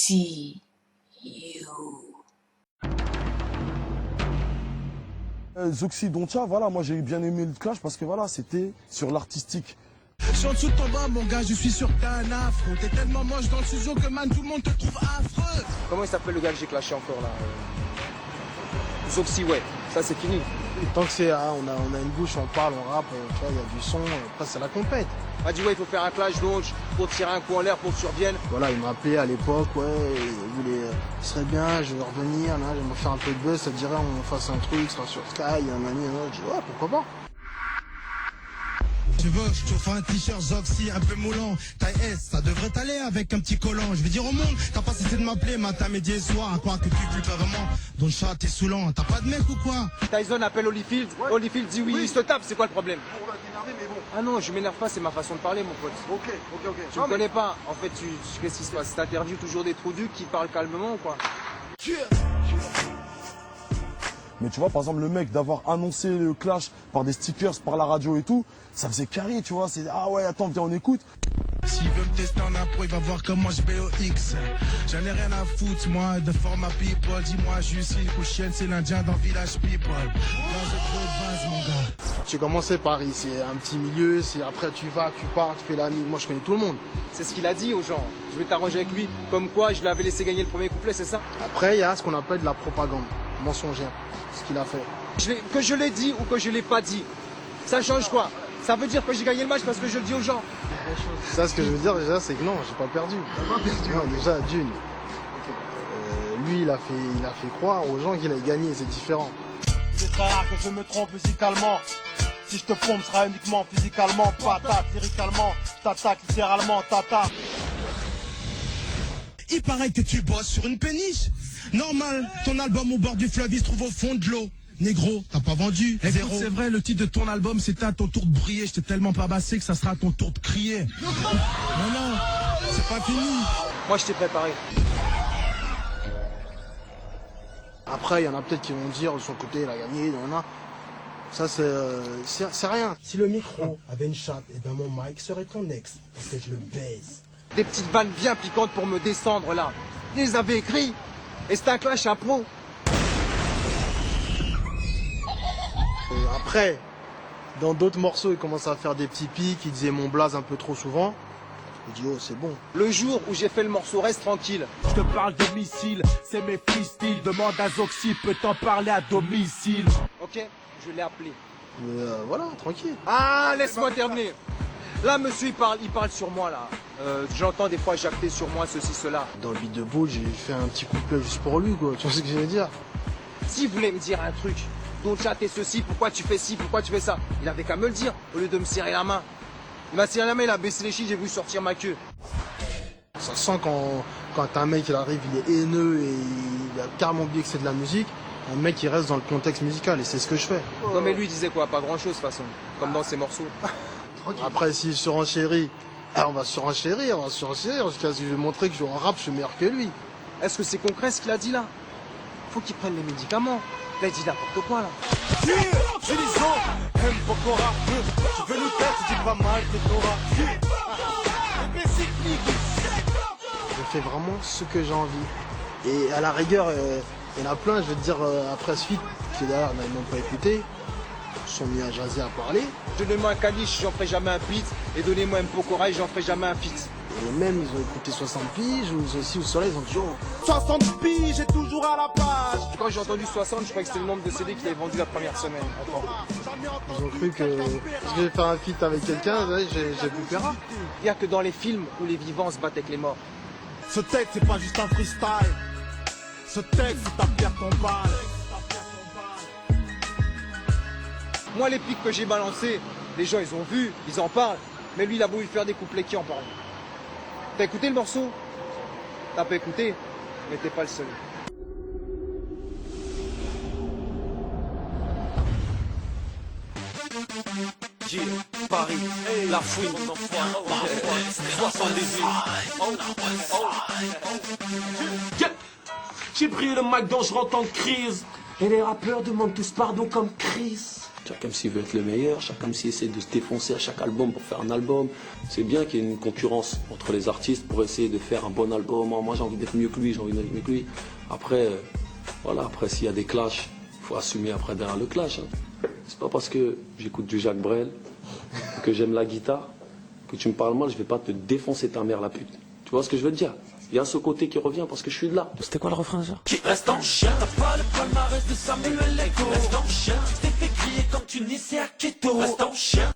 see you. Zoxy Doncha, voilà, moi j'ai bien aimé le clash parce que voilà, c'était sur l'artistique. Je suis en dessous de ton bras, mon gars, je suis sûr que t'as un afro. T'es tellement moche dans le studio que man, tout le monde te trouve affreux. Comment il s'appelle le gars que j'ai clashé encore là Zoxy, ouais, ça c'est fini. Tant que c'est, on a une bouche, on parle, on rappe, tu vois, il y a du son, après c'est la compète. Il m'a dit ouais, il faut faire un clash donc pour tirer un coup en l'air pour que tu reviennes. Voilà, il m'a appelé à l'époque, ouais, ce serait bien, je vais revenir, là, je vais me faire un peu de buzz, ça te dirait on fasse un truc, ça sera sur Sky, un ami, je dis ouais, pourquoi pas. Tu veux, je t'offre un t-shirt Zoxy un peu moulant. Taille S, ça devrait t'aller avec un petit collant. Je vais dire au monde, t'as pas cessé de m'appeler matin, midi et soir. À croire que tu flippes vraiment. Dans le chat, t'es saoulant. T'as pas de mec ou quoi? Tyson appelle Holyfield, ouais. Holyfield dit oui, il se tape, c'est quoi le problème? On va t'énerver, mais bon. Ah non, je m'énerve pas, c'est ma façon de parler mon pote. Ok. Tu me connais pas, en fait, qu'est-ce qui se passe? T'interviews toujours des trous ducs qui parlent calmement ou quoi? Mais tu vois, par exemple, le mec d'avoir annoncé le clash par des stickers, par la radio et tout, ça faisait carré, tu vois. C'est ah ouais, attends, viens, on écoute. S'il veut me tester en impro, il va voir comment je BOX. J'en ai rien à foutre, moi, de format people. Dis-moi, je suis une couchienne, c'est l'Indien dans Village People. Dans le gros base, mon gars. J'ai commencé Paris, c'est un petit milieu, c'est après tu vas, tu pars, tu fais l'ami. Moi, je connais tout le monde. C'est ce qu'il a dit aux gens. Je vais t'arranger avec lui. Comme quoi, je l'avais laissé gagner le premier couplet, c'est ça? Après, il y a ce qu'on appelle de la propagande mensongère, ce qu'il a fait. Que je l'ai dit ou que je l'ai pas dit, ça change quoi? Ça veut dire que j'ai gagné le match parce que je le dis aux gens. Ça, ce que je veux dire déjà, c'est que non, j'ai pas perdu. Non, déjà, d'une. Lui, il a fait croire aux gens qu'il a gagné, c'est différent. C'est très rare que je me trompe musicalement. Si je te pompe, ce sera uniquement physicalement, patate, lyricalement, je t'attaque littéralement, tata. Il paraît que tu bosses sur une péniche. Normal, ton album au bord du fleuve, il se trouve au fond de l'eau. Négro, t'as pas vendu. Écoute, c'est vrai, le titre de ton album, c'était à ton tour de briller. J'étais tellement pas bassé que ça sera à ton tour de crier. Non, c'est pas fini. Moi, je t'ai préparé. Après, il y en a peut-être qui vont dire de son côté, il a gagné, non. Ça, c'est rien. Si le micro avait une chatte, et ben mon mic serait ton ex, parce que je le baise. Des petites vannes bien piquantes pour me descendre là. Ils les avaient écrits. Et c'était un clash impro. Après, dans d'autres morceaux, il commence à faire des petits pics, il disait mon blaze un peu trop souvent. Je dis oh c'est bon. Le jour où j'ai fait le morceau Reste tranquille. Je te parle de missiles, c'est mes freestyles. Demande à Zoxy, peut t'en parler à domicile. Ok, je l'ai appelé. Voilà, tranquille. Ah, laisse-moi terminer. Là, monsieur, il parle sur moi, là. J'entends des fois jacter sur moi, ceci, cela. Dans le beat de Boule, j'ai fait un petit couplet juste pour lui, quoi. Tu vois ce que je veux dire? S'il voulait me dire un truc, donc chat t'es ceci, pourquoi tu fais ci, pourquoi tu fais ça, il avait qu'à me le dire, au lieu de me serrer la main. Il m'a serré la main, il a baissé les chiens, j'ai voulu sortir ma queue. Ça sent quand un mec il arrive, il est haineux et il a carrément oublié que c'est de la musique. Un mec il reste dans le contexte musical et c'est ce que je fais. Non mais lui il disait quoi? Pas grand chose de toute façon, comme dans ses morceaux. Après si je surenchéris, on va surenchérir jusqu'à ce que je vais montrer que je en rap, je suis meilleur que lui. Est-ce que c'est concret ce qu'il a dit là? Faut qu'il prenne les médicaments. Là il dit n'importe quoi là. J'ai les gens, aime Bokora. Tu veux nous faire, tu dis pas mal que t'auras. Je fais vraiment ce que j'ai envie. Et à la rigueur, il y en a plein, je veux te dire, après suite, qui d'ailleurs n'avaient même pas écouté, sont mis à jaser, à parler. Donnez-moi un caniche, j'en ferai jamais un beat. Et donnez-moi un Pokora, j'en ferai jamais un feat. Et même, ils ont écouté 60 piges, ou aussi au soleil, ils ont dit, oh, 60 piges, j'ai toujours à la page. Quand j'ai entendu 60, je croyais que c'était le nombre de CD qu'il avait vendu la première semaine. Attends. ils ont cru que je vais faire un feat avec quelqu'un, ouais, j'ai plus peur. Il n'y a que dans les films où les vivants se battent avec les morts. Ce texte, c'est pas juste un freestyle. Ce texte, c'est ta pierre tombale. Moi, les pics que j'ai balancés, les gens, ils ont vu, ils en parlent. Mais lui, il a voulu faire des couplets qui en parlent. T'as écouté le morceau? T'as pas écouté, mais t'es pas le seul. Paris, la fouine, 78. J'ai pris le mic dans je rentre en crise. Et les rappeurs demandent tous pardon comme Chris. Chacun s'il veut être le meilleur, chacun s'il essaie de se défoncer à chaque album pour faire un album. C'est bien qu'il y ait une concurrence entre les artistes pour essayer de faire un bon album. Moi j'ai envie d'être mieux que lui, j'ai envie d'être mieux que lui. Après, voilà, après s'il y a des clashs, il faut assumer après derrière le clash. Hein. C'est pas parce que j'écoute du Jacques Brel, que j'aime la guitare, que tu me parles mal, je vais pas te défoncer ta mère la pute. Tu vois ce que je veux te dire? Il y a ce côté qui revient parce que je suis de là. C'était quoi le refrain ça? Qui reste en chien, t'as pas le palmarès de Samuel Ego. Reste en chien, tu t'es fait crier quand tu naissais à Keto. Reste en chien.